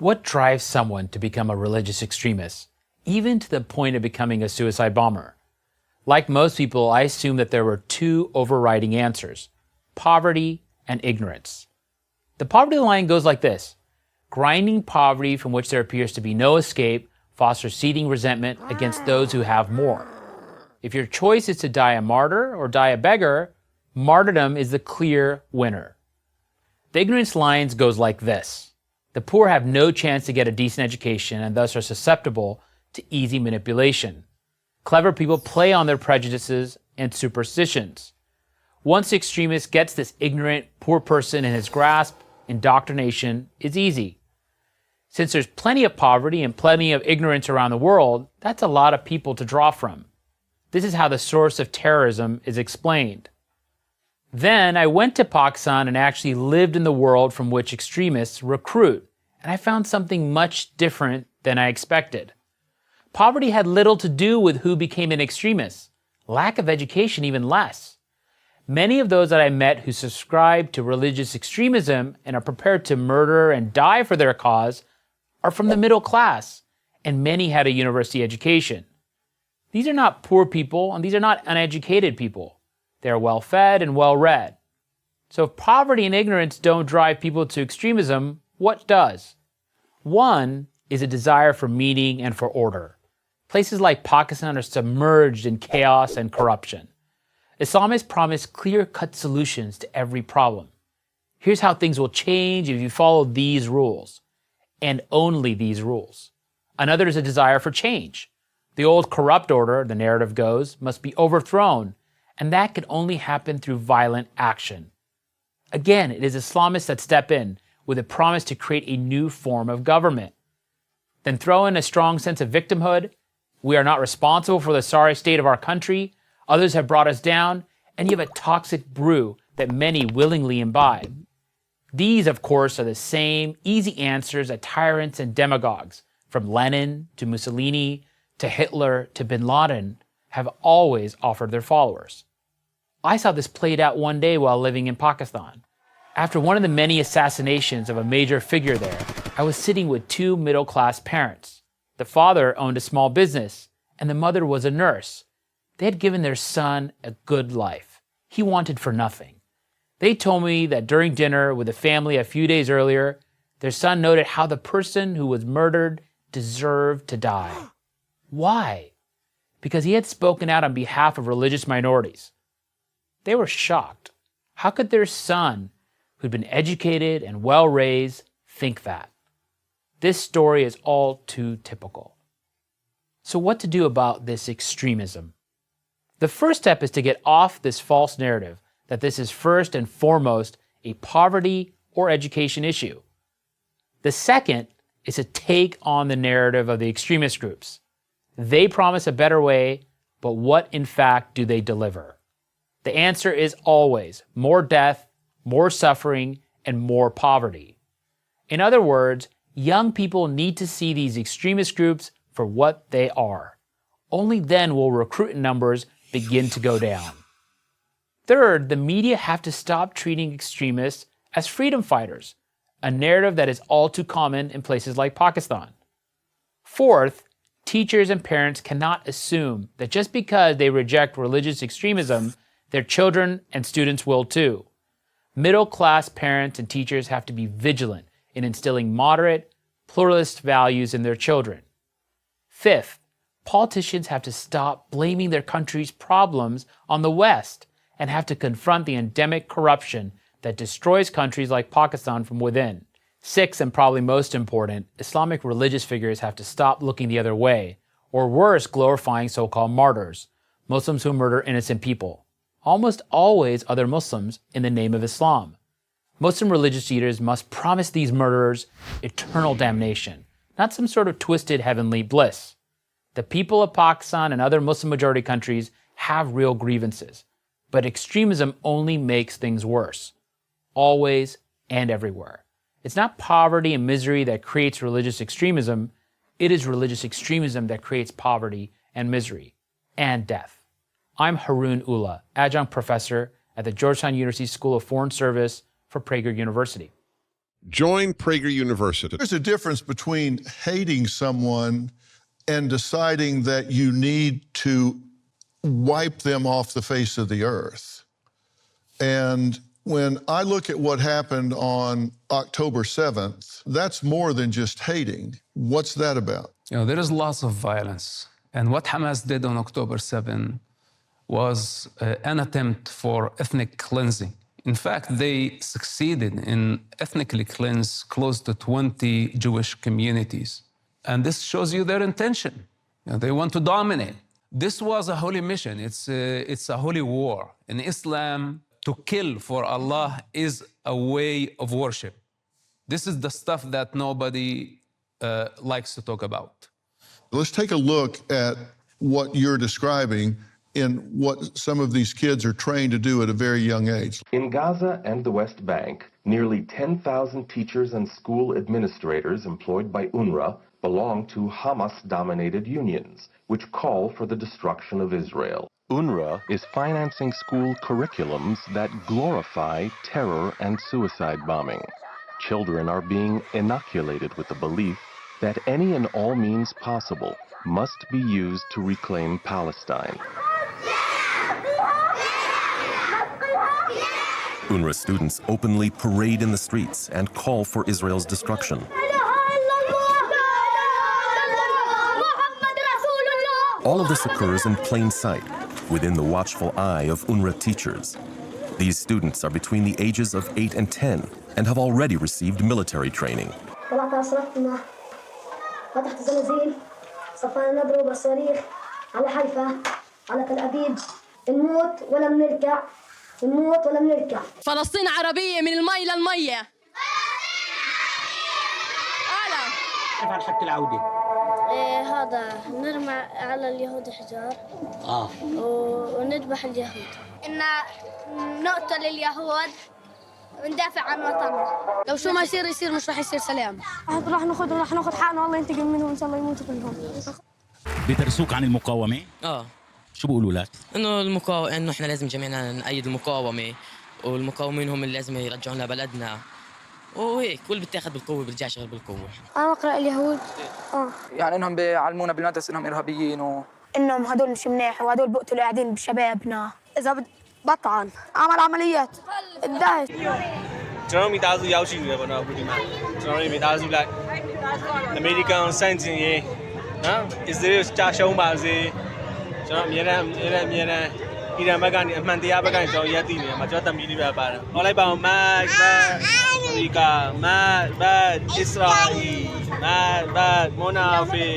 What drives someone to become a religious extremist, even to the point of becoming a suicide bomber? Like most people, I assumed that there were two overriding answers: poverty and ignorance. The poverty line goes like this: grinding poverty from which there appears to be no escape fosters seething resentment against those who have more. If your choice is to die a martyr or die a beggar, martyrdom is the clear winner. The ignorance lines goes like this: the poor have no chance to get a decent education and thus are susceptible to easy manipulation. Clever people play on their prejudices and superstitions. Once the extremist gets this ignorant, poor person in his grasp, indoctrination is easy. Since there's plenty of poverty and plenty of ignorance around the world, that's a lot of people to draw from. This is how the source of terrorism is explained. Then I went to Pakistan and actually lived in the world from which extremists recruit, and I found something much different than I expected. Poverty had little to do with who became an extremist, lack of education even less. Many of those that I met who subscribe to religious extremism and are prepared to murder and die for their cause are from the middle class, and many had a university education. These are not poor people, and these are not uneducated people. They are well-fed and well-read. So if poverty and ignorance don't drive people to extremism, what does? One is a desire for meaning and for order. Places like Pakistan are submerged in chaos and corruption. Islamists promise clear-cut solutions to every problem. Here's how things will change if you follow these rules, and only these rules. Another is a desire for change. The old corrupt order, the narrative goes, must be overthrown, and that can only happen through violent action. Again, it is Islamists that step in with a promise to create a new form of government. Then throw in a strong sense of victimhood. We are not responsible for the sorry state of our country. Others have brought us down, and you have a toxic brew that many willingly imbibe. These, of course, are the same easy answers that tyrants and demagogues, from Lenin to Mussolini to Hitler to bin Laden, have always offered their followers. I saw this played out one day while living in Pakistan. After one of the many assassinations of a major figure there, I was sitting with two middle-class parents. The father owned a small business, and the mother was a nurse. They had given their son a good life. He wanted for nothing. They told me that during dinner with the family a few days earlier, their son noted how the person who was murdered deserved to die. Why? Because he had spoken out on behalf of religious minorities. They were shocked. How could their son, who'd been educated and well-raised, think that? This story is all too typical. So what to do about this extremism? The first step is to get off this false narrative that this is first and foremost a poverty or education issue. The second is to take on the narrative of the extremist groups. They promise a better way, but what in fact do they deliver? The answer is always more death, more suffering, and more poverty. In other words, young people need to see these extremist groups for what they are. Only then will recruiting numbers begin to go down. Third, the media have to stop treating extremists as freedom fighters, a narrative that is all too common in places like Pakistan. Fourth, teachers and parents cannot assume that just because they reject religious extremism, their children and students will too. Middle-class parents and teachers have to be vigilant in instilling moderate, pluralist values in their children. Fifth, politicians have to stop blaming their country's problems on the West and have to confront the endemic corruption that destroys countries like Pakistan from within. Sixth, and probably most important, Islamic religious figures have to stop looking the other way, or worse, glorifying so-called martyrs, Muslims who murder innocent people, almost always other Muslims, in the name of Islam. Muslim religious leaders must promise these murderers eternal damnation, not some sort of twisted heavenly bliss. The people of Pakistan and other Muslim-majority countries have real grievances, but extremism only makes things worse, always and everywhere. It's not poverty and misery that creates religious extremism, it is religious extremism that creates poverty and misery, and death. I'm Haroon Ullah, adjunct professor at the Georgetown University School of Foreign Service for Prager University. Join Prager University. There's a difference between hating someone and deciding that you need to wipe them off the face of the earth. And when I look at what happened on October 7th, that's more than just hating. What's that about? There is lots of violence. And what Hamas did on October 7 was an attempt for ethnic cleansing. In fact, they succeeded in ethnically cleanse close to 20 Jewish communities. And this shows you their intention. They want to dominate. This was a holy mission. It's a holy war. In Islam, to kill for Allah is a way of worship. This is the stuff that nobody likes to talk about. Let's take a look at what you're describing in what some of these kids are trained to do at a very young age. In Gaza and the West Bank, nearly 10,000 teachers and school administrators employed by UNRWA belong to Hamas-dominated unions, which call for the destruction of Israel. UNRWA is financing school curriculums that glorify terror and suicide bombing. Children are being inoculated with the belief that any and all means possible must be used to reclaim Palestine. UNRWA students openly parade in the streets and call for Israel's destruction. All of this occurs in plain sight, within the watchful eye of UNRWA teachers. These students are between the ages of 8 and 10 and have already received military training. فلسطين عربية من المي للمية. كيف حتى العودة؟ هذا نرمى على اليهود حجار ونذبح اليهود. إن نقتل اليهود وندافع عن وطننا. لو شو ما يصير يصير مش راح يصير سلام. راح ناخذ حقنا والله ينتقم منهم إن شاء الله يموتوا كلهم. بيدرسوك عن المقاومة؟ شو بيقولوا لك؟ إنه إحنا لازم جميعنا نأيد المقاومة والمقاومين هم اللي لازم يرجعونا بلدنا وهيك كل بتاخذ بالقوة بيرجع شغل بالقوة. أنا أقرأ اليهود يعني إنهم بيعلمونا بالمدرسة إنهم إرهابيين إنهم هدول مش منيح وهدول بقتلوا قاعدين بشبابنا. إذا بطعن عمل عمليات الدهش.ကျွန်တော်မိသားစုရောက်ရှိနေတယ်ပေါ့နော်အခုဒီမှာကျွန်တော်တို့မိသားစုလိုက်အမေရိကန်စန့်ကျင်ရေးနော်အစ္စရေးကြာရှုံးပါစေကျွန်တော်အမြဲတမ်းအီရန်ဘက်ကနေအမှန်တရားဘက်ကနေကျွန်တော်ရက်တည်နေတယ်မှာကျွန်တော်တမီးလေးပဲပါတယ်ဟောလိုက်ပါအောင်မတ်ဘတ်အမေရိကမတ်ဘတ်အစ္စရာအီမတ်ဘတ်မွန်နာဖီ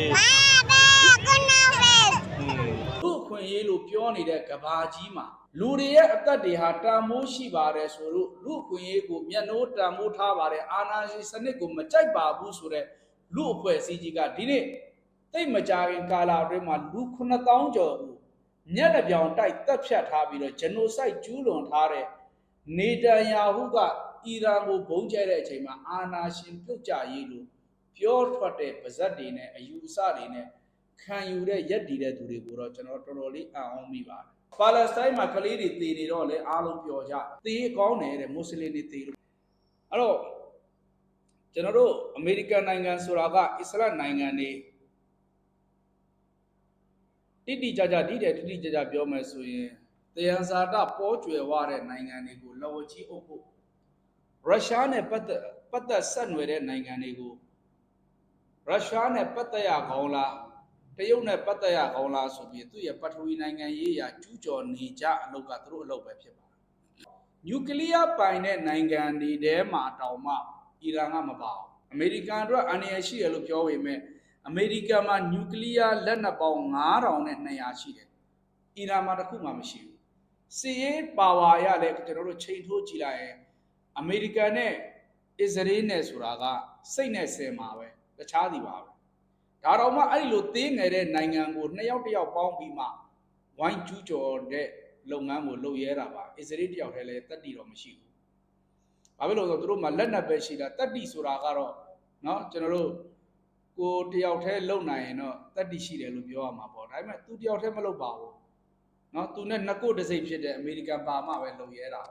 လူခွင့်ရေးလို့ပြောနေတဲ့ကဘာကြီးမှာလူတွေရဲ့အသက်တွေဟာတန်မိုးရှိပါတယ်ဆိုလို့လူခွင့်ရေးကိုမျက်နှိုးတန်မိုးထားပါတယ်အာဏာရှင်စနစ်ကိုမကြိုက်ပါဘူးဆိုတဲ့လူအဖွဲ့အစည်းကြီးကဒီနေ့တိတ်မကြခင်ကာလအတွင်းမှာလူ9000ကျော်ကိုညက်တစ်ပြောင်တိုက်တပ်ဖြတ်ထားပြီးတော့ဂျနိုဆိုက်ကျူးလွန်ထားတဲ့နေတန်ယာဟုကအီရန်ကိုဘုံကျဲတဲ့အချိန်မှာအာဏာရှင်ပြုတ်ကျရေးလို့ပြောထွက်တဲ့ပါဇက်တွေနဲ့အယူအဆတွေနဲ့ခံယူတဲ့ရက်တည်တဲ့သူတွေကိုတော့ကျွန်တော်တော်တော်လေးအံ့ဩမိပါတယ်ပါလက်စတိုင်းမှာကလေးတွေတည်နေတော့လေအားလုံးပျော်ကြတည်ကောင်းတယ်တဲ့မွတ်စလင်တွေတည်လို့အဲ့တော့ကျွန်တော်တို့အမေရိကန်နိုင်ငံဆိုတာကအစ္စလာမ်နိုင်ငံတွေတိတိကျကျပြောမယ်ဆိုရင်တရားစာတပေါ်ကျွယ်ဝတဲ့နိုင်ငံတွေကိုလက်ဝကြီးအုပ်ဖို့ရုရှားနဲ့ပတ်သက်ဆက်နွယ်တဲ့နိုင်ငံတွေကိုရုရှားနဲ့ပတ်သက်ရကောင်းလားတရုတ်နဲ့ပတ်သက်ရကောင်းလားဆိုပြီးသူ့ရဲ့ပထဝီနိုင်ငံရေးရာကျူးကျော်နေကြအလုပ်ကသူတို့အလုပ်ပဲဖြစ်ပါတယ်နျူကလ িয়ার ပိုင်တဲ့နိုင်ငံတွေထဲမှာတောင်မှအီရန်ကမပါဘူးအမေရိကန်အတွက်အန္တရာယ်ရှိတယ်လို့ပြောပေမဲ့အမေရိကန်မှာနျူကလ িয়ার လက်နက်ပေါင်း9200ရှိတယ်အီရန်မှာတစ်ခုမှမရှိဘူးစစ်ရေးပါဝါရလဲကျွန်တော်တို့ချိန်ထိုးကြည့်လိုက်ရင်အမေရိကန်နဲ့အစ္စရေးနဲ့ဆိုတာကစိတ်နဲ့ဆင်မှာပဲတခြားစီပါပဲဒါတော့မှအဲ့ဒီလိုသေးငယ်တဲ့နိုင်ငံကိုနှစ်ယောက်တစ်ယောက်ပေါင်းပြီးမှဝိုင်းကျူးကျော်တဲ့လုပ်ငန်းကိုလုပ်ရဲတာပါအစ္စရေးတစ်ယောက်တည်းလည်းတက်တီတော့မရှိဘူးဘာဖြစ်လို့လဲဆိုတော့သူတို့မှလက်နက်ပဲရှိတာတက်တီဆိုတာကတော့เนาะကျွန်တော်တို့ကိုတယောက်တည်းလုံနိုင်ရင်တော့တက်တီရှိတယ်လို့ပြောရမှာပေါ့ဒါပေမဲ့သူတယောက်တည်းမလုပ်ပါဘူးเนาะသူနဲ့နှစ်ကိုတစိမ့်ဖြစ်တဲ့အမေရိကန်ပါမှပဲလုပ်ရဲတာ